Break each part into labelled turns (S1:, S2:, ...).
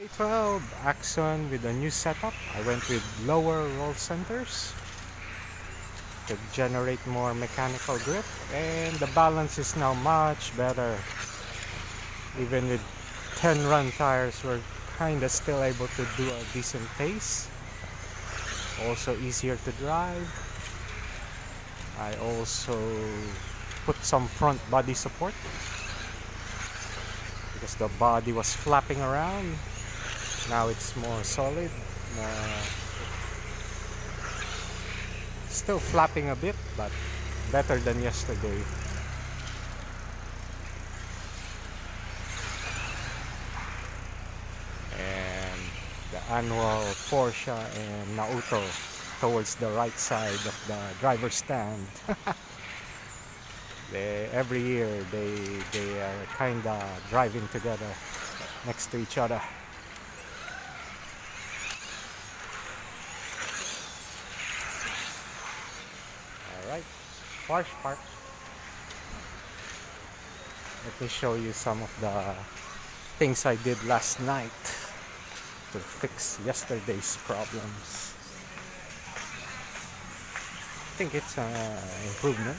S1: A12 Axon with a new setup. I went with lower roll centers to generate more mechanical grip, and the balance is now much better. Even with 10 run tires, we're kinda still able to do a decent pace. Also easier to drive. I also put some front body support because the body was flapping around. Now it's more solid, still flapping a bit, but better than yesterday. And the annual Porsche and Naoto towards the right side of the driver's stand. Every year they are kinda driving together next to each other. Alright, park. Let me show you some of the things I did last night to fix yesterday's problems. I think it's an improvement.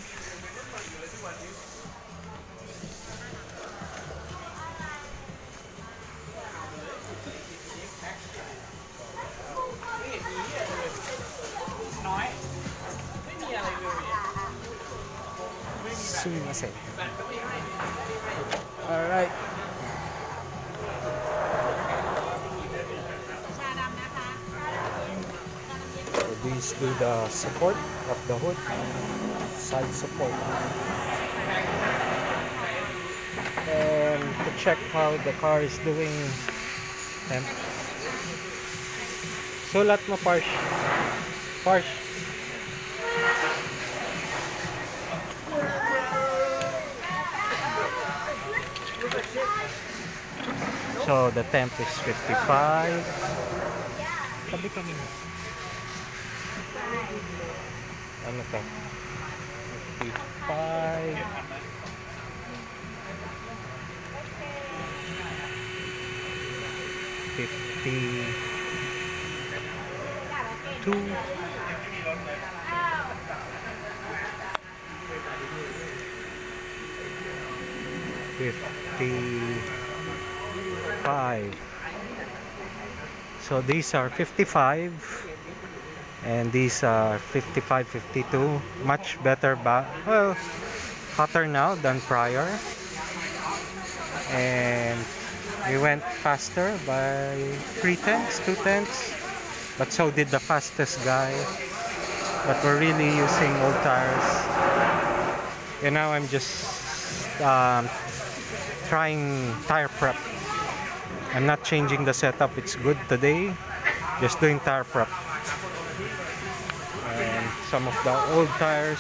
S1: Sumimasen. Alright. So these do the support of the hood, side support. And to check how the car is doing, sulat mo, Parsh. So the temp is 55. Sabi kami. Ano to? 55. 52. 55. So these are 55 and these are 55, 52. Much better, well, hotter now than prior, and we went faster by 3/10, 2/10, but so did the fastest guy. But we're really using old tires, and now I'm just trying tire prep. I'm not changing the setup, it's good today, just doing tire prep. And some of the old tires,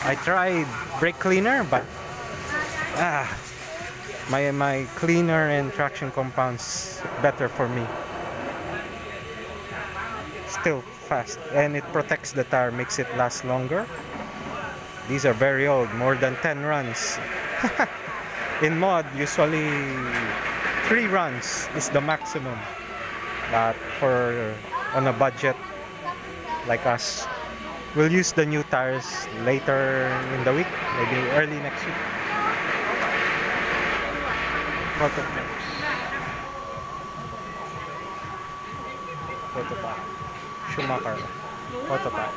S1: I tried brake cleaner, but my cleaner and traction compounds better for me. Still fast, and it protects the tire, makes it last longer. These are very old, more than 10 runs. In mod, usually 3 runs is the maximum, but on a budget like us, we'll use the new tires later in the week, maybe early next week. Prototype. Schumacher. Prototype.